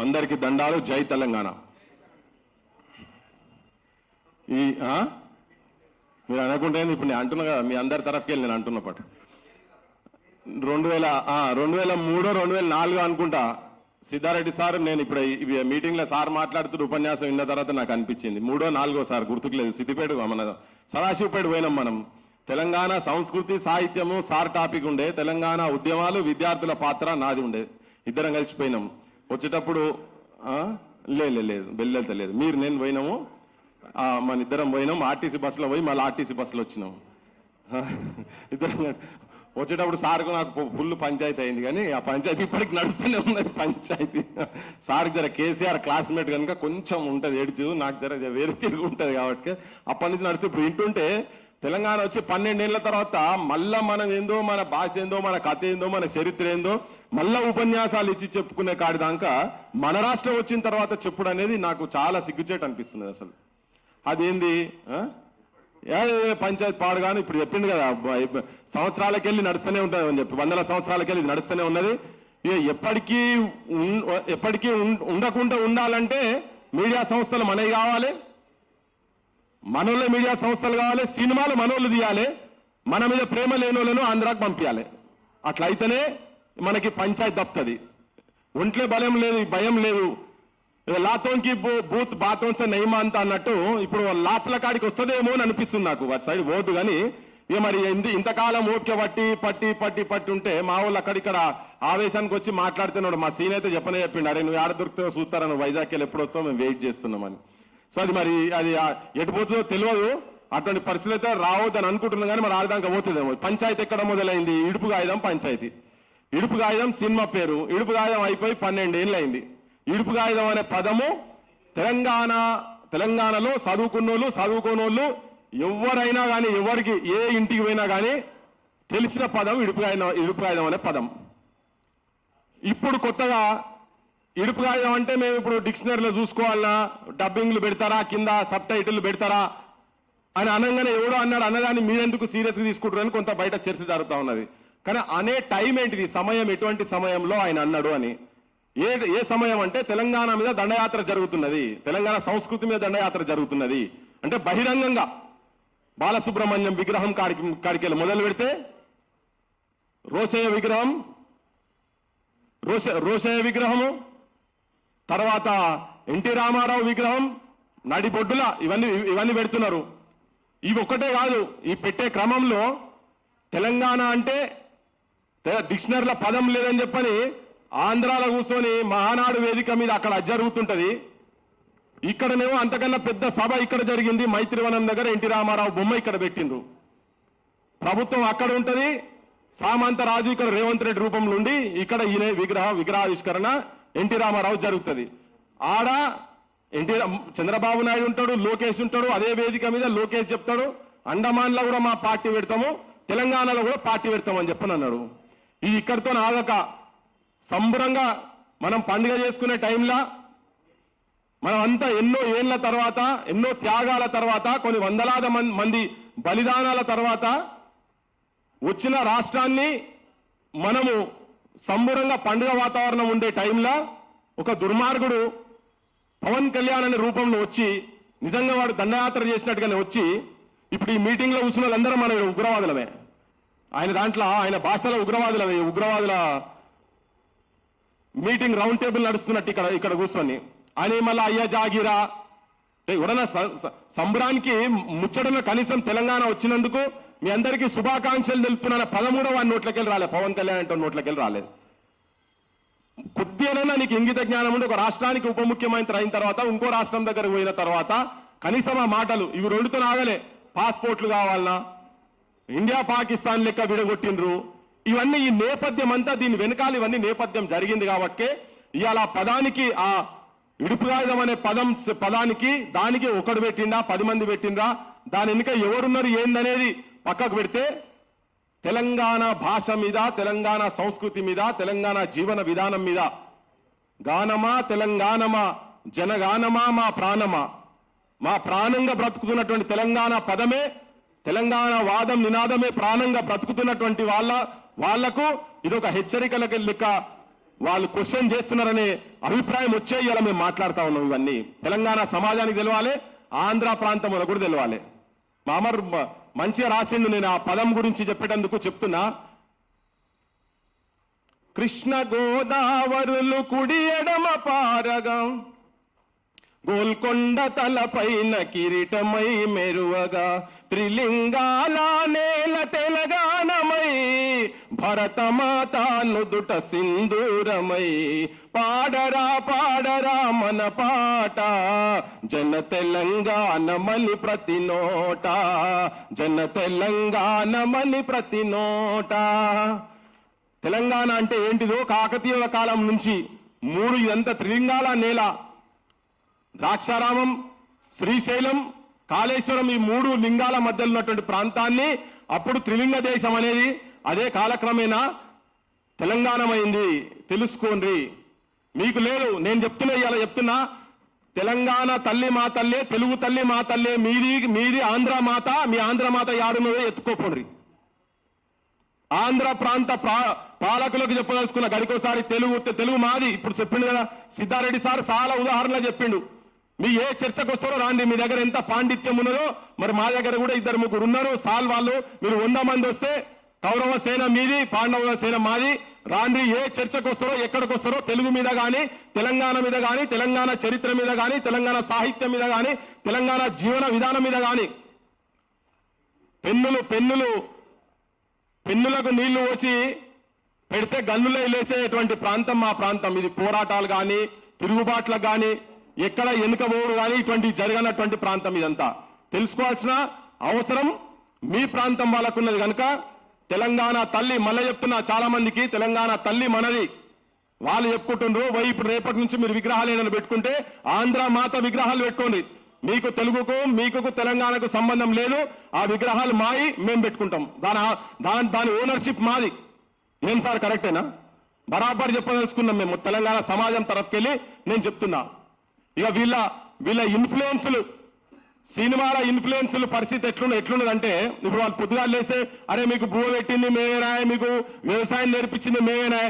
అందరికి దండాలు. జై తెలంగాణ. ఈ మీరు అనుకుంటే ఇప్పుడు నేను అంటున్నా కదా, మీ అందరి తరఫుకి వెళ్ళి నేను అంటున్న పాటు 2003 2004 అనుకుంటా సిద్ధారెడ్డి సార్, నేను ఇప్పుడు మీటింగ్ లో సార్ మాట్లాడుతూ ఉపన్యాసం విన్న తర్వాత నాకు అనిపించింది 3వ 4వ సార్ గుర్తుకు లేదు, సిద్దిపేట మన సదాశివపేట పోయినాం మనం. తెలంగాణ సంస్కృతి సాహిత్యము సార్ టాపిక్ ఉండే, తెలంగాణ ఉద్యమాలు విద్యార్థుల పాత్ర నాది ఉండే. ఇద్దరం కలిసిపోయినాం. వచ్చేటప్పుడు లేదు వెళ్ళలేదు, మీరు నేను పోయినాము, మన ఇద్దరం పోయినాం. ఆర్టీసీ బస్సులో పోయి మళ్ళీ ఆర్టీసీ బస్సులో వచ్చినాం. ఇద్దరం వచ్చేటప్పుడు సార్కు నాకు ఫుల్ పంచాయతీ అయింది, కానీ ఆ పంచాయతీ ఇప్పటికి నడుస్తూనే ఉన్నది పంచాయతీ. సార్కి జర కేసీఆర్ క్లాస్మేట్ కనుక కొంచెం ఉంటుంది ఏడ్చు, నాకు జర వేరే తిరిగి ఉంటుంది కాబట్టి అప్పటి నుంచి నడిచి ఇప్పుడు వింటుంటే తెలంగాణ వచ్చి 12 ఏళ్ల తర్వాత మళ్ళా మనం ఏందో, మన భాష ఏందో, మన కథ ఏందో, మన చరిత్ర ఏందో మళ్ళా ఉపన్యాసాలు ఇచ్చి చెప్పుకునే కాడిదాకా మన రాష్ట్రం వచ్చిన తర్వాత చెప్పుడు అనేది నాకు చాలా సిగ్గుచేటు అనిపిస్తుంది. అసలు అదేంది పంచాయతీ పాడుగాను ఇప్పుడు చెప్పింది కదా, సంవత్సరాలకెళ్ళి నడుస్తూనే ఉంటుంది అని చెప్పి, 100 సంవత్సరాలకెళ్ళి నడుస్తూనే ఉన్నది. ఎప్పటికీ ఉండకుండా ఉండాలంటే మీడియా సంస్థలు మనవి కావాలి, మనోళ్ళ మీడియా సంస్థలు కావాలి, సినిమాలు మనోళ్ళు తీయాలి, మన మీద ప్రేమ లేనోళ్ళను ఆంధ్రాకు పంపించాలి. అట్లయితేనే మనకి పంచాయతీ తప్పుతుంది. ఒంట్లే భయం లేదు, లాతోంకి బూత్ బాతోన్సే నయమా అంత అన్నట్టు ఇప్పుడు లాత్ల కాడికి వస్తుందేమో అని అనిపిస్తుంది నాకు. వాటి సైడ్ పోదు కానీ ఇక మరి ఇంతకాలం ఓపిక పట్టి ఉంటే మా వాళ్ళు అక్కడిక్కడ ఆవేశానికి వచ్చి మాట్లాడుతున్నాడు. మా సీన్ అయితే చెప్పిండు, అరే నువ్వు ఆడ దొరికితే చూస్తారా, నువ్వు వైజాగ్ వెళ్ళి ఎప్పుడు వస్తావు, మేము వెయిట్ చేస్తున్నామని. సో అది మరి అది ఎటుపోతుందో తెలియదు. అటువంటి పరిస్థితి అయితే రావద్దని అనుకుంటున్నాం, కానీ మరి ఆడదాకా పోతుందేమో. పంచాయతీ ఎక్కడ మొదలైంది? ఇడుపు గాయిదం పంచాయతీ. ఇడుపు గాయిదం సినిమా పేరు. ఇడుపు గాయిదం అయిపోయి 12 ఏళ్ళు అయింది. ఇడుపు గాయిదం అనే పదము తెలంగాణలో చదువుకోనోళ్ళు ఎవరైనా కానీ, ఎవరికి ఏ ఇంటికి పోయినా కానీ తెలిసిన పదం ఇడుపు గాయిదం అనే పదం. ఇప్పుడు కొత్తగా ఇడుపు గాయిదం అంటే మేము ఇప్పుడు డిక్షనరీలో చూసుకోవాలన్నా, డబ్బింగ్లు పెడతారా, కింద సబ్ టైటిల్ పెడతారా అని అనగానే ఎవడో అన్నాడు, అన్నదాన్ని మీరెందుకు సీరియస్గా తీసుకుంటారని కొంత బయట చర్చ జరుగుతూ ఉన్నది. కానీ అనే టైం ఏంటిది, సమయం ఎటువంటి సమయంలో ఆయన అన్నాడు అని. ఏ సమయం అంటే తెలంగాణ మీద దండయాత్ర జరుగుతున్నది, తెలంగాణ సంస్కృతి మీద దండయాత్ర జరుగుతున్నది అంటే బహిరంగంగా బాలసుబ్రహ్మణ్యం విగ్రహం కాడికెళ్ళి మొదలు పెడితే రోషయ్య విగ్రహము, తర్వాత ఎన్టీ రామారావు విగ్రహం, నడిబొడ్డుల ఇవన్నీ పెడుతున్నారు. ఇవి ఒక్కటే కాదు, ఈ పెట్టే క్రమంలో తెలంగాణ అంటే డిక్షనరీల పదం లేదని చెప్పని ఆంధ్రాలో కూర్చొని మహానాడు వేదిక మీద అక్కడ జరుగుతుంటది. ఇక్కడనేమో అంతకన్నా పెద్ద సభ ఇక్కడ జరిగింది, మైత్రివనం దగ్గర ఎన్టీ రామారావు బొమ్మ ఇక్కడ పెట్టిండ్రు. ప్రభుత్వం అక్కడ ఉంటది, సామంత రాజు ఇక్కడ రేవంత్ రెడ్డి రూపంలో ఉండి ఇక్కడ ఈయన విగ్రహావిష్కరణ ఎన్టీ రామారావు జరుగుతుంది. ఆడ చంద్రబాబు నాయుడు ఉంటాడు, లోకేష్ ఉంటాడు. అదే వేదిక మీద లోకేష్ చెప్తాడు, అండమాన్లో కూడా మా పార్టీ పెడతాము, తెలంగాణలో కూడా పార్టీ పెడతామని చెప్పని అన్నాడు. ఇది ఇక్కడితో ఆగక సంబరంగా మనం పండుగ చేసుకునే టైంలో మనం అంతా ఎన్నో ఏళ్ల తర్వాత, ఎన్నో త్యాగాల తర్వాత, కొన్ని వందలాది మంది బలిదానాల తర్వాత వచ్చిన రాష్ట్రాన్ని మనము సంబరంగా పండుగ వాతావరణం ఉండే టైంలో ఒక దుర్మార్గుడు పవన్ కళ్యాణ్ అనే రూపంలో వచ్చి, నిజంగా వాడు దండయాత్ర చేసినట్టుగానే వచ్చి, ఇప్పుడు ఈ మీటింగ్ లో కూర్చున్న వాళ్ళందరూ మనం ఉగ్రవాదులమే, ఆయన దాంట్లో ఆయన భాషలో ఉగ్రవాదుల మీటింగ్ రౌండ్ టేబుల్ నడుస్తున్నట్టు ఇక్కడ కూర్చొని అని మళ్ళీ అయ్యా జాగిరా ఎవడన్నా సంబరానికి ముచ్చటన కనీసం తెలంగాణ వచ్చినందుకు మీ అందరికీ శుభాకాంక్షలు తెలుపుతున్న 13వ నోట్లకెళ్ళి రాలేదు, పవన్ కళ్యాణ్ అంటే నోట్లకెళ్ళి రాలేదు. కొద్దిగా నీకు ఇంగిత జ్ఞానం ఉండి ఒక రాష్ట్రానికి ఉప ముఖ్యమంత్రి అయిన తర్వాత ఇంకో రాష్ట్రం దగ్గరకు పోయిన తర్వాత కనీసం ఆ మాటలు ఇవి రెండుతో ఆగలే. పాస్పోర్ట్లు కావాలన్నా, ఇండియా పాకిస్తాన్ లెక్క విడగొట్టిండ్రు. ఇవన్నీ ఈ నేపథ్యం అంతా, దీని వెనకాల ఇవన్నీ నేపథ్యం జరిగింది కాబట్టి ఇవాళ పదానికి, ఆ ఇడుపు గాయిదం అనే పదానికి దానికి ఒకడు పెట్టిండా 10 మంది పెట్టిండ్రా, దాని వెనుక ఎవరున్నారు ఏందనేది పక్కకు పెడితే తెలంగాణ భాష మీద, తెలంగాణ సంస్కృతి మీద, తెలంగాణ జీవన విధానం మీద గానమా తెలంగాణమా జనగానమా మా ప్రాణమా, మా ప్రాణంగా బ్రతుకుతున్నటువంటి తెలంగాణ పదమే, తెలంగాణ వాదం నినాదమే ప్రాణంగా బ్రతుకుతున్నటువంటి వాళ్లకు ఇదొక హెచ్చరికల లెక్క వాళ్ళు క్వశ్చన్ చేస్తున్నారనే అభిప్రాయం వచ్చే ఇలా మేము మాట్లాడుతా ఉన్నాం. ఇవన్నీ తెలంగాణ సమాజానికి తెలవాలి, ఆంధ్ర ప్రాంతం కూడా తెలవాలి. మా అమర్ మంచిగా రాసిండు, నేను ఆ పదం గురించి చెప్పేటందుకు చెప్తున్నా. కృష్ణ గోదావరులు కుడి ఎడమ పారగా గోల్కొండ తలపైన కిరీటమై మెరువగా త్రిలింగాల నేల తెలంగాణమై భరతమాత నుదుట సింధూరమై పాడరా పాడరా మన పాట జన తెలంగాణమని ప్రతి నోట, జన తెలంగాణమని ప్రతి నోట. తెలంగాణ అంటే ఏంటిదో కాకతీయుల కాలం నుంచి ఇదంతా త్రిలింగాల నేల, ద్రాక్షారామం, శ్రీశైలం, కాళేశ్వరం, ఈ 3 లింగాల మధ్యలో ఉన్నటువంటి ప్రాంతాన్ని అప్పుడు త్రిలింగ దేశం అనేది అదే కాలక్రమేణా తెలంగాణమైంది. తెలుసుకోండి, మీకు లేదు. నేను చెప్తున్నా, ఇవాళ చెప్తున్నా, తెలంగాణ తల్లి మా తల్లే, తెలుగు తల్లి మా తల్లే, మీది ఆంధ్ర మాత. మీ ఆంధ్ర మాత యాడున్నదో ఎత్తుకోపోండి. ఆంధ్ర ప్రాంత పాలకులకు చెప్పదలుచుకున్న గడికోసారి తెలుగు మాది. ఇప్పుడు చెప్పిండు కదా సిద్ధారెడ్డి సార్, చాలా ఉదాహరణలు చెప్పిండు. మీ ఏ చర్చకు వస్తారో రాండి, మీ దగ్గర ఎంత పాండిత్యం ఉన్నదో. మరి మా దగ్గర కూడా 2-3 ఉన్నారు సాల్ వాళ్ళు. మీరు 100 మంది వస్తే కౌరవ సేన మీది, పాండవ సేన మాది. రాండి, ఏ చర్చకు వస్తారో ఎక్కడికి వస్తారో, తెలుగు మీద కానీ, తెలంగాణ మీద కానీ, తెలంగాణ చరిత్ర మీద కానీ, తెలంగాణ సాహిత్యం మీద కానీ, తెలంగాణ జీవన విధానం మీద కానీ. పెన్నులకు నీళ్లు పోసి పెడితే గన్నులే లేసేటువంటి ప్రాంతం మా ప్రాంతం. ఇది పోరాటాలు కానీ, తిరుగుబాట్లకు కానీ, ఎక్కడ వెనుకబోడు కానీ ఇటువంటి జరగనటువంటి ప్రాంతం. ఇదంతా తెలుసుకోవాల్సిన అవసరం మీ ప్రాంతం వాళ్ళకున్నది కనుక తెలంగాణ తల్లి, మళ్ళీ చెప్తున్నా, చాలా మందికి తెలంగాణ తల్లి మనది వాళ్ళు చెప్పుకుంటున్నారు. ఇప్పుడు రేపటి నుంచి మీరు విగ్రహాలు ఏమైనా పెట్టుకుంటే ఆంధ్ర మాత విగ్రహాలు పెట్టుకోండి. మీకు తెలుగుకు మీకు తెలంగాణకు సంబంధం లేదు. ఆ విగ్రహాలు మాయి, మేము పెట్టుకుంటాం. దాని ఓనర్షిప్ మాది. ఏం సార్ కరెక్టేనా? బరాబర్ చెప్పదలుచుకున్నాం మేము తెలంగాణ సమాజం తరఫుకెళ్ళి. నేను చెప్తున్నా, ఇక వీళ్ళ ఇన్ఫ్లుయెన్సులు, సినిమాల ఇన్ఫ్లుయెన్సులు పరిస్థితి ఎట్లున్నదంటే, ఇప్పుడు వాళ్ళు పొద్దుగా లేసే, అరే మీకు భూ పెట్టింది మేమేనా, మీకు వ్యవసాయం నేర్పించింది మేమేనా.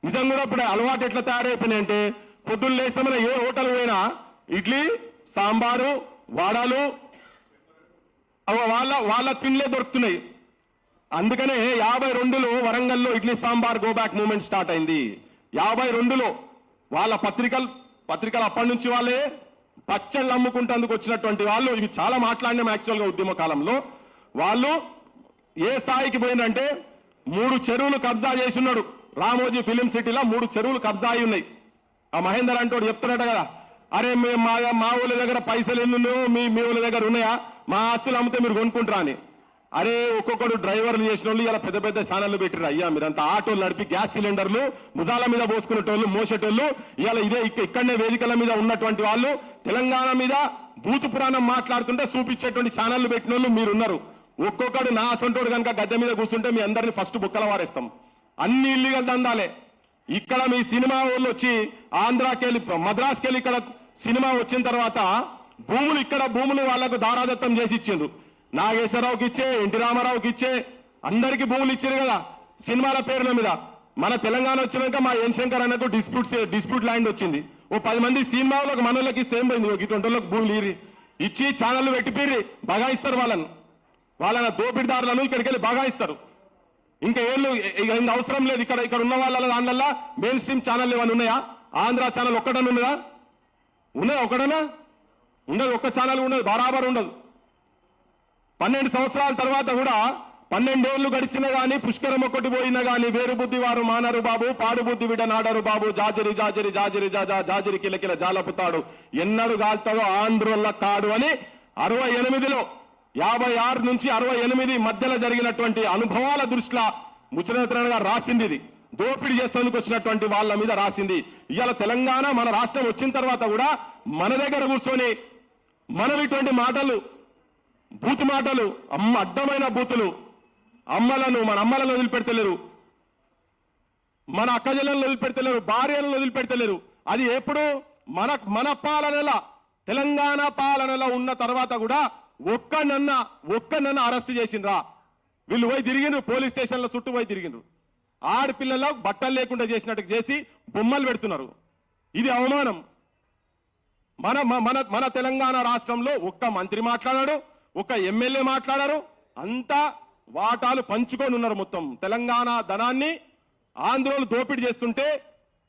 నిజం కూడా ఇప్పుడు అలవాటు ఎట్లా తయారైపోయినాయంటే, పొద్దున్న లేసామని ఏ హోటల్ పోయినా ఇడ్లీ సాంబారు వాడాలు వాళ్ళ తిండ్లే దొరుకుతున్నాయి. అందుకనే 52లో వరంగల్లో idli sambar go back movement start అయింది. 52లో వాళ్ళ పత్రికలు అప్పటి నుంచి వాళ్ళే పచ్చళ్ళు అమ్ముకుంటేందుకు వచ్చినటువంటి వాళ్ళు. ఇవి చాలా మాట్లాడినాం యాక్చువల్ గా ఉద్యమ కాలంలో. వాళ్ళు ఏ స్థాయికి పోయిందంటే 3 చెరువులు కబ్జా చేసి ఉన్నాడు. రామోజీ ఫిలిం సిటీలో 3 చెరువులు కబ్జా అయి ఉన్నాయి. ఆ మహేందర్ అంటోడు చెప్తున్నాడు కదా, అరే మా ఊళ్ళ దగ్గర పైసలు ఎన్ని ఉన్నాయో మీ ఊళ్ళ దగ్గర ఉన్నాయా, మా ఆస్తులు అమ్మితే మీరు కొనుక్కుంటారా అని. అరే ఒక్కొక్కడు డ్రైవర్లు చేసిన వాళ్ళు ఇలా పెద్ద పెద్ద ఛానళ్లు పెట్టిరు. అయ్యా మీరంతా ఆటోలు నడిపి గ్యాస్ సిలిండర్లు ముజాల మీద పోసుకునేటోళ్ళు, మోసేటోళ్ళు, ఇలా ఇక్కడనే వేదికల మీద ఉన్నటువంటి వాళ్ళు తెలంగాణ మీద భూతు పురాణం మాట్లాడుతుంటే చూపించేటువంటి ఛానళ్లు పెట్టిన వాళ్ళు మీరున్నారు. ఒక్కొక్కడు నా అసంటోడు కనుక గద్దె మీద కూర్చుంటే మీ అందరినీ ఫస్ట్ బుక్కల వారేస్తాం. అన్ని ఇల్లీగల్ దందాలే. ఇక్కడ మీ సినిమా వాళ్ళు వచ్చి ఆంధ్రాకెళ్ళి మద్రాసుకెళ్ళి ఇక్కడ సినిమా వచ్చిన తర్వాత భూములు వాళ్లకు దారాదత్తం చేసి ఇచ్చిండ్రు. నాగేశ్వరరావుకి ఇచ్చే, ఎన్టీ రామారావుకి ఇచ్చే, అందరికీ భూములు ఇచ్చారు కదా సినిమాల పేర్ల మీద. మన తెలంగాణ వచ్చినాక మా ఎన్ శంకర్ అన్నకు డిస్ప్యూట్ ల్యాండ్ వచ్చింది. ఓ 10 మంది సినిమా వాళ్ళకి మనోళ్ళకి ఇస్తే ఏం పోయింది, ఇటువంటి వాళ్ళకి భూములు ఇచ్చి ఛానళ్లు పెట్టిపోయి బగాయిస్తారు. వాళ్ళని దోపిడిదారులను ఇక్కడికి వెళ్ళి బగాయిస్తారు. ఇంకా ఏళ్ళు అవసరం లేదు. ఇక్కడ ఉన్న వాళ్ళ దానివల్ల మెయిన్ స్ట్రీమ్ ఛానల్ ఏమైనా ఉన్నాయా? ఆంధ్ర ఛానల్ ఒక్కటన్నా ఉన్నదా? ఉన్నదా? ఒకటనా ఉండదు. ఒక్క ఛానల్ ఉండదు, బరాబర్ ఉండదు. 12 సంవత్సరాల తర్వాత కూడా 12 ఏళ్లు గడిచినా గానీ, పుష్కరం ఒక్కటి పోయినా గానీ, వేరు బుద్ధి వారు మానరు బాబు, పాడు బుద్ధి విడ నాడరు బాబు, జాజరి జాజరి జాజరి జాజా జాజరి కిలకిల జాలపుతాడు, ఎన్నడు గాల్తాడో ఆంధ్రోళ్ళ కాడు అని 68లో 56 నుంచి 68 మధ్యలో జరిగినటువంటి అనుభవాల దృష్ట్యా ముచ్చరత్న గారు రాసింది. ఇది దోపిడీ చేసేందుకు వచ్చినటువంటి వాళ్ళ మీద రాసింది. ఇవాళ తెలంగాణ మన రాష్ట్రం వచ్చిన తర్వాత కూడా మన దగ్గర కూర్చొని మనం ఇటువంటి మాటలు, బూతు మాటలు, అడ్డమైన బూతులు, మన అమ్మలను వదిలిపెడతలేరు, మన అక్కజలను వదిలిపెడతలేరు, భార్యలను వదిలిపెడతలేరు. అది ఎప్పుడు మన పాలనలో, తెలంగాణ పాలనలో ఉన్న తర్వాత కూడా ఒక్కనన్న అరెస్ట్ చేసిండ్రా? వీళ్ళు పోయి తిరిగిండ్రు, పోలీస్ స్టేషన్ల చుట్టూ పోయి తిరిగిండ్రు. ఆడపిల్లలకు బట్టలు లేకుండా చేసినట్టు చేసి బొమ్మలు పెడుతున్నారు. ఇది అవమానం. మన మన మన తెలంగాణ రాష్ట్రంలో ఒక్క మంత్రి మాట్లాడాడు, ఒక్క ఎమ్మెల్యే మాట్లాడారు, అంతా వాటాలు పంచుకొని ఉన్నారు. మొత్తం తెలంగాణ ధనాన్ని ఆంధ్రోలు దోపిడీ చేస్తుంటే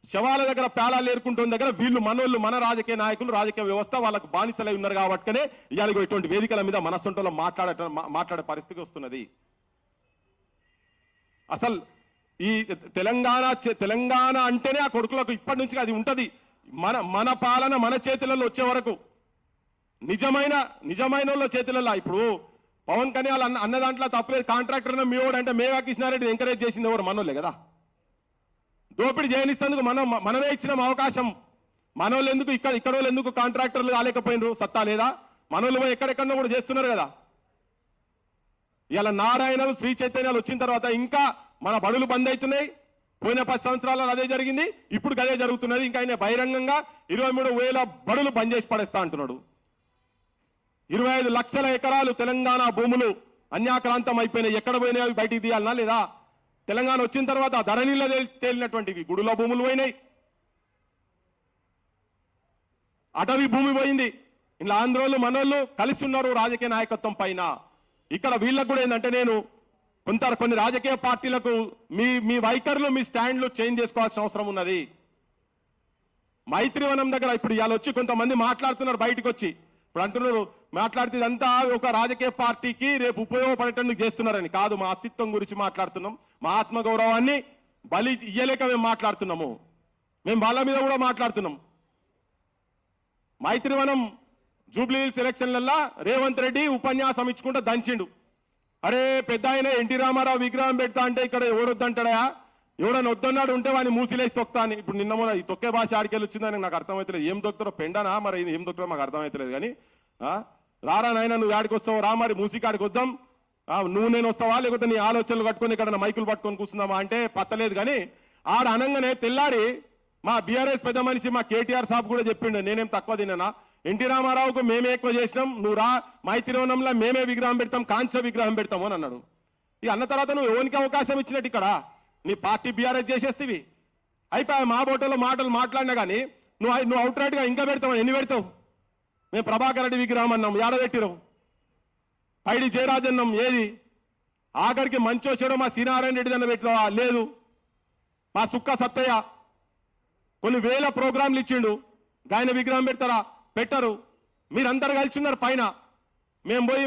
శవాల దగ్గర పేలాలు ఏరుకుంటున్న దగ్గర వీళ్ళు మనోళ్ళు, మన రాజకీయ నాయకులు, రాజకీయ వ్యవస్థ వాళ్ళకు బానిసలై ఉన్నారు కాబట్టినే ఇవాళ ఇటువంటి వేదికల మీద మనసొంటలో మాట్లాడే పరిస్థితి వస్తున్నది. అసలు ఈ తెలంగాణ అంటేనే ఆ కొడుకులకు ఇప్పటి నుంచి అది ఉంటది. మన పాలన మన చేతులలో వచ్చే వరకు నిజమైన వాళ్ళ చేతులలో. ఇప్పుడు పవన్ కళ్యాణ్ అన్న దాంట్లో తప్పలేదు. కాంట్రాక్టర్ మీవాడు అంటే మేఘా కృష్ణారెడ్డి ఎంకరేజ్ చేసింది ఎవరు? మనోళ్ళే కదా. దోపిడీ చేయనిస్తేందుకు మనమే ఇచ్చిన అవకాశం. మనోళ్ళు ఎందుకు ఇక్కడ వాళ్ళు ఎందుకు కాంట్రాక్టర్లు కాలేకపోయినరు? సత్తా లేదా? మనోళ్ళు పోయి ఎక్కడెక్కడో కూడా చేస్తున్నారు కదా. ఇలా నారాయణలు, శ్రీ చైతన్యాలు వచ్చిన తర్వాత ఇంకా మన బడులు బంద్ అవుతున్నాయి. పోయిన 10 సంవత్సరాలలో అదే జరిగింది, ఇప్పుడు అదే జరుగుతున్నది. ఇంకా ఆయన బహిరంగంగా 23,000 బడులు బంద్ చేసి పడేస్తా అంటున్నాడు. 25 లక్షల ఎకరాలు తెలంగాణ భూములు అన్యాక్రాంతం అయిపోయినాయి. ఎక్కడ పోయినాయి? బయటికి తీయాలనా లేదా? తెలంగాణ వచ్చిన తర్వాత ధరణిలో తేలినటువంటివి గుడుల భూములు పోయినాయి, అటవీ భూమి పోయింది. ఇలా ఆంధ్రోళ్ళు మనోళ్ళు కలిసి ఉన్నారు రాజకీయ నాయకత్వం పైన. ఇక్కడ వీళ్ళకు కూడా ఏంటంటే నేను కొన్ని రాజకీయ పార్టీలకు మీ వైఖరులు, మీ స్టాండ్లు చేంజ్ చేసుకోవాల్సిన అవసరం ఉన్నది. మైత్రివనం దగ్గర ఇప్పుడు ఇవాళ వచ్చి కొంతమంది మాట్లాడుతున్నారు, బయటకు వచ్చి ఇప్పుడు అంటున్నారు మాట్లాడితే ఇదంతా ఒక రాజకీయ పార్టీకి రేపు ఉపయోగపడేటందుకు చేస్తున్నారని. కాదు, మా అస్తిత్వం గురించి మాట్లాడుతున్నాం. మా ఆత్మగౌరవాన్ని బలి ఇయ్యలేక మేము మాట్లాడుతున్నాము. మేము వాళ్ళ మీద కూడా మాట్లాడుతున్నాం. మైత్రివనం జూబ్లీ హిల్స్ ఎలక్షన్లల్లా రేవంత్ రెడ్డి ఉపన్యాసం ఇచ్చుకుంటూ దంచిండు. అరే పెద్ద ఆయన ఎన్టీ రామారావు విగ్రహం పెడతా అంటే ఇక్కడ ఎవడొద్దంటాడా? ఎవడని వద్దన్నాడు ఉంటే వాడిని మూసిలేసి తొక్తా అని. ఇప్పుడు నిన్న మొన్న ఈ తొక్కే భాష ఆడికెళ్ళి వచ్చిందని నాకు అర్థమవుతలేదు. ఏం దొక్కుతారో పెండనా మరి ఏం దొక్కుతారో మాకు అర్థమవుతలేదు. కానీ రారా నాయన, నువ్వు ఆడికి వస్తావు రా, మరి మూసికాడికి వద్దాం, నువ్వు నేను వస్తావా లేకపోతే నీ ఆలోచనలు కట్టుకొని ఇక్కడ మైకులు పట్టుకొని కూర్చుందామా అంటే పత్తలేదు. కానీ ఆడ అనంగానే తెల్లారి మా బీఆర్ఎస్ పెద్ద మనిషి మా కేటీఆర్ సాబ్ కూడా చెప్పిండు, నేనేం తక్కువ తిన్నానా, ఎన్టీ రామారావుకు మేమే ఎక్కువ చేసినాం, నువ్వు రా మైత్రివనంలో మేమే విగ్రహం పెడతాం, కాంస్య విగ్రహం పెడతాము అని అన్నాడు. ఇక అన్న తర్వాత నువ్వు ఎవరికి అవకాశం ఇచ్చినట్టు ఇక్కడ నీ పార్టీ బీఆర్ఎస్ చేసేస్తేవి అయిపోయి మా బోటలో మాటలు మాట్లాడినా కానీ నువ్వు అవుట్ రైట్ గా ఇంకా పెడతావు. ఎన్ని పెడతావు? మేము ప్రభాకర్ రెడ్డి విగ్రహం అన్నాం, ఏడబెట్టిరావు. పైడి జయరాజన్నం ఏది? ఆఖరికి మంచో చెడో మా శ్రీనారాయణ రెడ్డి దన్న పెట్టినావా? లేదు. మా సుక్క సత్తయ్య కొన్ని వేల ప్రోగ్రాంలు ఇచ్చిండు, గాయన విగ్రహం పెడతారా? పెట్టరు. మీరందరూ కలిసి ఉన్నారు పైన. మేము పోయి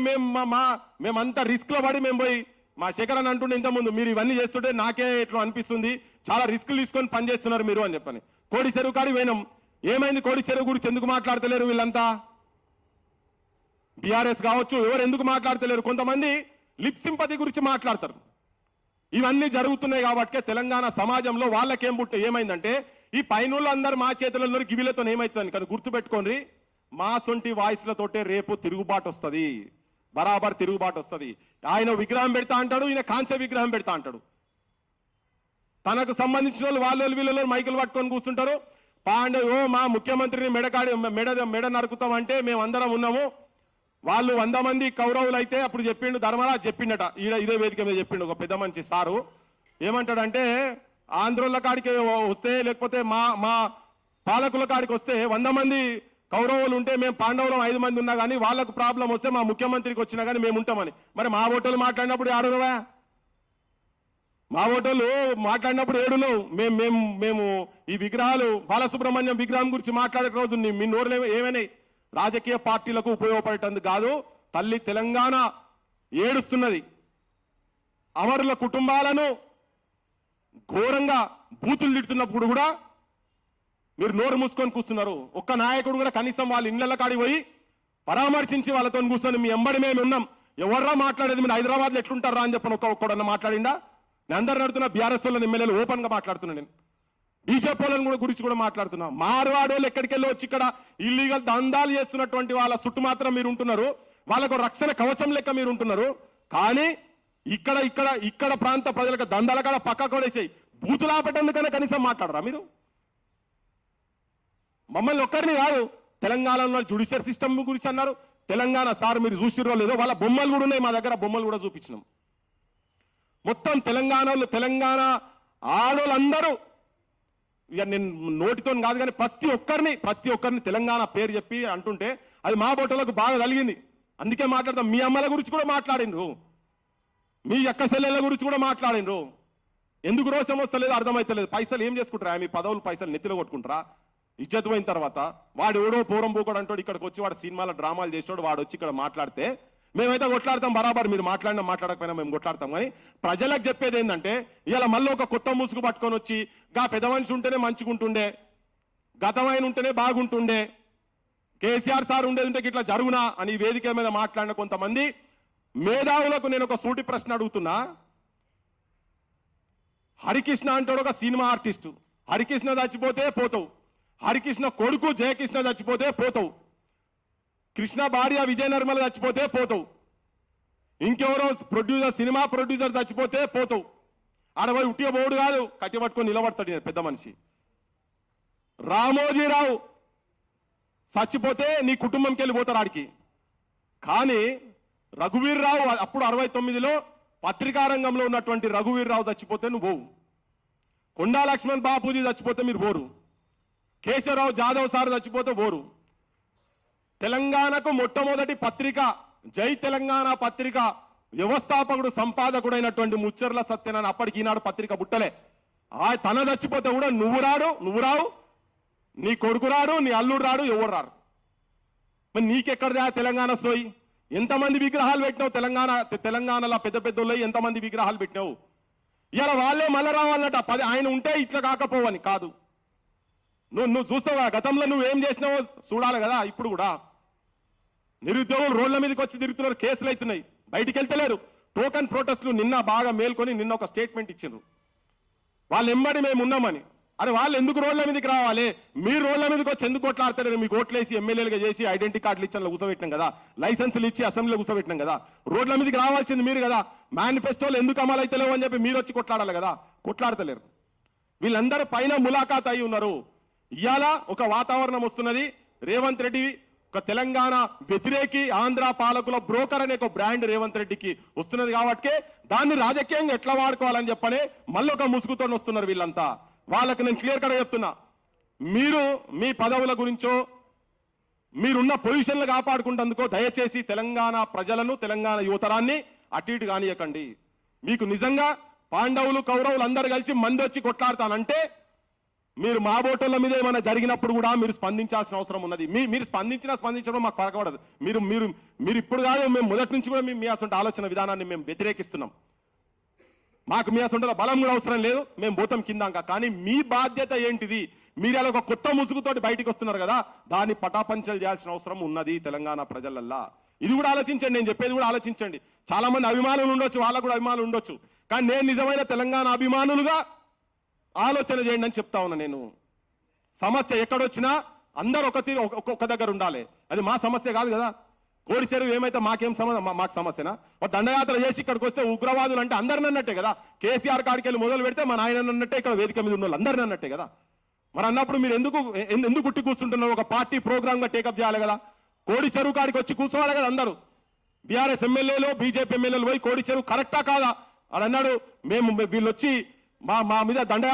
మేమంతా రిస్క్ లో పడి మేము పోయి మా శేఖర్ అని అంటుండే ఇంతకుముందు, మీరు ఇవన్నీ చేస్తుంటే నాకే ఇట్లా అనిపిస్తుంది, చాలా రిస్కులు తీసుకొని పనిచేస్తున్నారు మీరు అని చెప్పని. కోడి చెరువు కాడి పోయినాం. ఏమైంది? కోడి చెరువు గురించి ఎందుకు మాట్లాడతలేరు వీళ్ళంతా? బీఆర్ఎస్ కావచ్చు, ఎవరు ఎందుకు మాట్లాడతలేరు? కొంతమంది లిప్ సింపతి గురించి మాట్లాడతారు. ఇవన్నీ జరుగుతున్నాయి కాబట్టి తెలంగాణ సమాజంలో వాళ్ళకేం ఏమైందంటే ఈ పైనోళ్ళు అందరు మా చేతులలో గివిలతో ఏమవుతుంది కానీ గుర్తుపెట్టుకోండి, మా సొంటి వాయిస్లతోటే రేపు తిరుగుబాటు వస్తుంది, బరాబర్ తిరుగుబాటు వస్తుంది. ఆయన విగ్రహం పెడతా అంటాడు, ఈయన కాంస్య విగ్రహం పెడతా అంటాడు. తనకు సంబంధించిన వాళ్ళు వీళ్ళు మైకులు పట్టుకొని కూర్చుంటారు. పాండవు మా ముఖ్యమంత్రిని మెడ నరుకుతామంటే మేము అందరం ఉన్నాము. వాళ్ళు 100 మంది కౌరవులు అయితే అప్పుడు చెప్పిండు, ధర్మరాజు చెప్పిండట, ఇదే వేదిక మీద చెప్పిండు ఒక పెద్ద మంచి సారు. ఏమంటాడంటే ఆంధ్రుల కాడికి వస్తే లేకపోతే మా పాలకుల కాడికి వస్తే 100 మంది కౌరవులు ఉంటే మేము పాండవులం 5 మంది ఉన్నా కానీ వాళ్ళకు ప్రాబ్లం వస్తే మా ముఖ్యమంత్రికి వచ్చినా కానీ మేము ఉంటామని. మరి మా ఓటర్లు మాట్లాడినప్పుడు ఆడునవా? మా ఓటర్లు మాట్లాడినప్పుడు ఏడులో మేము ఈ విగ్రహాలు బాలసుబ్రహ్మణ్యం విగ్రహం గురించి మాట్లాడే రోజు మీ నోరులు ఏమైనాయి? రాజకీయ పార్టీలకు ఉపయోగపడేటందుకు కాదు. తల్లి తెలంగాణ ఏడుస్తున్నది. అమరుల కుటుంబాలను ఘోరంగా బూతులు తిడుతున్నప్పుడు కూడా మీరు నోరు మూసుకొని కూర్చున్నారు. ఒక్క నాయకుడు కూడా కనీసం వాళ్ళ ఇళ్ల కాడికి పోయి పరామర్శించి వాళ్ళతో కూర్చొని మీ ఎంబడి మేము ఉన్నాం, ఎవర్రా మాట్లాడేది, మీరు హైదరాబాద్లో ఎట్లుంటారా అని చెప్పని ఒక్కడన్నా మాట్లాడిండా? నేను అందరు నడుతున్నా బీఆర్ఎస్ వాళ్ళని ఎమ్మెల్యేలు ఓపెన్ గా మాట్లాడుతున్నా, నేను బీజేపీ వాళ్ళని కూడా గురించి కూడా మాట్లాడుతున్నా. మార్వాడోళ్ళు ఎక్కడికి వెళ్ళి వచ్చి ఇక్కడ ఇల్లీగల్ దందాలు చేస్తున్నటువంటి వాళ్ళ చుట్టూ మాత్రం మీరు ఉంటున్నారు, వాళ్ళకు రక్షణ కవచం లెక్క మీరు ఉంటున్నారు. కానీ ఇక్కడ ప్రాంత ప్రజలకు దందాల కాడ పక్క కొడేసాయి బూతులాపటందుకనే కనీసం మాట్లాడరా మీరు? మమ్మల్ని ఒక్కరిని కాదు, తెలంగాణలో జ్యుడిషియల్ సిస్టమ్ గురించి అన్నారు. తెలంగాణ సార్ మీరు చూసిరో లేదో, వాళ్ళ బొమ్మలు కూడా ఉన్నాయి మా దగ్గర, బొమ్మలు కూడా చూపించినాం. మొత్తం తెలంగాణ ఆడోళ్ళందరూ ఇక నేను నోటితో కాదు కానీ ప్రతి ఒక్కరిని తెలంగాణ పేరు చెప్పి అంటుంటే అది మా బోటలకు బాగా కలిగింది. అందుకే మాట్లాడతాం. మీ అమ్మల గురించి కూడా మాట్లాడిండ్రు, మీ అక్క చెల్లెళ్ళ గురించి కూడా మాట్లాడిండ్రు. ఎందుకు రోషం వస్తలేదు అర్థమైతలేదు. పైసలు ఏం చేసుకుంటారా? మీ పదవులు పైసలు నెత్తిలో కొట్టుకుంటారా? ఇజ్జత్ పోయిన తర్వాత వాడు ఎవడో పూరం పోకూడదు అంటాడు, ఇక్కడికి వచ్చి వాడు సినిమాలో డ్రామాలు చేసాడు, వాడు వచ్చి ఇక్కడ మాట్లాడితే మేమైతే కొట్లాడతాం బరాబర్. మీరు మాట్లాడినా మాట్లాడకపోయినా మేము కొట్లాడతాం. కానీ ప్రజలకు చెప్పేది ఏంటంటే ఇవాళ మళ్ళీ ఒక కొత్త ముసుగు పట్టుకొని వచ్చి గా పెద్ద మనిషి ఉంటేనే మంచిగుంటుండే, గతమైన ఉంటేనే బాగుంటుండే, కేసీఆర్ సార్ ఉండేది ఉంటే ఇట్లా జరుగునా అని వేదిక మీద మాట్లాడిన కొంతమంది మేధావులకు నేను ఒక సూటి ప్రశ్న అడుగుతున్నా. హరికృష్ణ అంటాడు ఒక సినిమా ఆర్టిస్టు. హరికృష్ణ చచ్చిపోతే పోతావు, హరికృష్ణ కొడుకు జయకృష్ణ చచ్చిపోతే పోతావు, కృష్ణ భార్య విజయ నిర్మల చచ్చిపోతే పోతావు, ఇంకెవరో ప్రొడ్యూసర్ సినిమా ప్రొడ్యూసర్ చచ్చిపోతే పోతావు. ఆడపోయి ఉట్టిగా బోర్డు కాదు, కట్టి పట్టుకొని నిలబడతాడు పెద్ద మనిషి. రామోజీరావు చచ్చిపోతే నీ కుటుంబంకి వెళ్ళిపోతారు ఆడికి. కానీ రఘువీర్ రావు అప్పుడు 69లో పత్రికా రంగంలో ఉన్నటువంటి రఘువీర్ రావు చచ్చిపోతే నువ్వు పోవు, కొండా లక్ష్మణ్ బాపూజీ చచ్చిపోతే మీరు పోరు, కేశవరావు జాదవ్ సార్ చచ్చిపోతే పోరు. తెలంగాణకు మొట్టమొదటి పత్రిక జై తెలంగాణ పత్రిక వ్యవస్థాపకుడు సంపాదకుడైనటువంటి ముచ్చర్ల సత్యనారాయణ అప్పటికి ఈనాడు పత్రిక పుట్టలే. తన చచ్చిపోతే కూడా నువ్వు రావు, నీ కొడుకు రాడు, నీ అల్లుడు రాడు, ఎవరు రారు. మరి నీకెక్కడదా తెలంగాణ సోయి? ఎంతమంది విగ్రహాలు పెట్టినావు తెలంగాణలో పెద్ద పెద్దోళ్ళు ఎంతమంది విగ్రహాలు పెట్టినావు? ఇలా వాళ్ళే మళ్ళా రావాలన్నట. ఆయన ఉంటే ఇట్లా కాకపోవని కాదు. నువ్వు చూస్తావా గతంలో నువ్వేం చేసినావో చూడాలి కదా. ఇప్పుడు కూడా నిరుద్యోగులు రోడ్ల మీదకి వచ్చి తిరుగుతున్నారు, కేసులు అవుతున్నాయి, బయటికి వెళ్తలేరు. టోకన్ ప్రొటెస్టులు నిన్న బాగా మేల్కొని నిన్న ఒక స్టేట్మెంట్ ఇచ్చిండ్రు, వాళ్ళు ఎంబడి మేము ఉన్నామని. అరే వాళ్ళు ఎందుకు రోడ్ల మీదకి రావాలి? మీరు రోడ్ల మీదకి వచ్చి ఎందుకు కొట్లాడతారు? మీకు ఓట్లేసి ఎమ్మెల్యేలుగా చేసి ఐడెంటిటీ కార్డులు ఇచ్చి కూర్చోబెట్టినాం కదా, లైసెన్సులు ఇచ్చి అసెంబ్లీలో కూర్చోబెట్టినాం కదా. రోడ్ల మీదకి రావాల్సింది మీరు కదా. మేనిఫెస్టోలు ఎందుకు అమలు అయితలేవు అని చెప్పి మీరు వచ్చి కొట్లాడాలి కదా, కొట్లాడతలేరు. వీళ్ళందరూ పైన ములాఖాత్ అయి ఉన్నారు. ఇవాళ ఒక వాతావరణం వస్తున్నది. రేవంత్ రెడ్డి ఒక తెలంగాణ వ్యతిరేకి, ఆంధ్ర పాలకుల బ్రోకర్ అనే ఒక బ్రాండ్ రేవంత్ రెడ్డికి వస్తున్నది కాబట్టి దాన్ని రాజకీయంగా ఎట్లా వాడుకోవాలని చెప్పని మళ్ళీ ఒక ముసుగుతో వస్తున్నారు వీళ్ళంతా. వాళ్ళకి నేను క్లియర్ కట్గా చెప్తున్నా, మీరు మీ పదవుల గురించో మీరున్న పొజిషన్లు కాపాడుకుంటందుకో దయచేసి తెలంగాణ ప్రజలను, తెలంగాణ యువతరాన్ని అటు ఇటు కానియకండి. మీకు నిజంగా పాండవులు కౌరవులు అందరు కలిసి మంది వచ్చి కొట్లాడతానంటే మీరు మా బోటోళ్ళ మీద ఏమైనా జరిగినప్పుడు కూడా మీరు స్పందించాల్సిన అవసరం ఉన్నది. మీరు స్పందించడం మాకు పరకపడదు. మీరు ఇప్పుడు కాదు, మేము మొదటి నుంచి కూడా మీ అసలు ఆలోచన విధానాన్ని మేము వ్యతిరేకిస్తున్నాం. మాకు మీ అసలు బలం కూడా అవసరం లేదు, మేము పోతాం కిందాక. కానీ మీ బాధ్యత ఏంటిది? మీరు అలా ఒక కొత్త ముసుగుతోటి బయటికి వస్తున్నారు కదా, దాన్ని పటాపంచలు చేయాల్సిన అవసరం ఉన్నది తెలంగాణ ప్రజలల్లా. ఇది కూడా ఆలోచించండి, నేను చెప్పేది కూడా ఆలోచించండి. చాలా మంది అభిమానులు ఉండొచ్చు, వాళ్ళకు కూడా అభిమానులు ఉండొచ్చు. కానీ నేను నిజమైన తెలంగాణ అభిమానులుగా ఆలోచన చేయండి అని చెప్తా ఉన్నా. నేను సమస్య ఎక్కడొచ్చినా అందరు ఒక దగ్గర ఉండాలి. అది మా సమస్య కాదు కదా. కోడి చెరువు ఏమైతే మాకు సమస్యనా? దండయాత్ర చేసి ఇక్కడికి వస్తే ఉగ్రవాదులు అంటే అందరిని అన్నట్టే కదా. కేసీఆర్ కాడికి వెళ్ళి మొదలు పెడితే మా నాయన అన్నట్టే, ఇక్కడ వేదిక మీద ఉన్న వాళ్ళు అందరిని అన్నట్టే కదా. మరి అన్నప్పుడు మీరు ఎందుకు గుట్టి కూర్చుంటున్నారు? ఒక పార్టీ ప్రోగ్రామ్ గా టేకప్ చేయాలి కదా. కోడి చెరువు కాడికి వచ్చి కూర్చోవాలి కదా అందరూ. బీఆర్ఎస్ ఎమ్మెల్యేలు, బీజేపీ ఎమ్మెల్యేలు పోయి కోడి చెరువు కరెక్టా కాదా అని అన్నాడు. మేము వీళ్ళు వచ్చి మా మీద దండ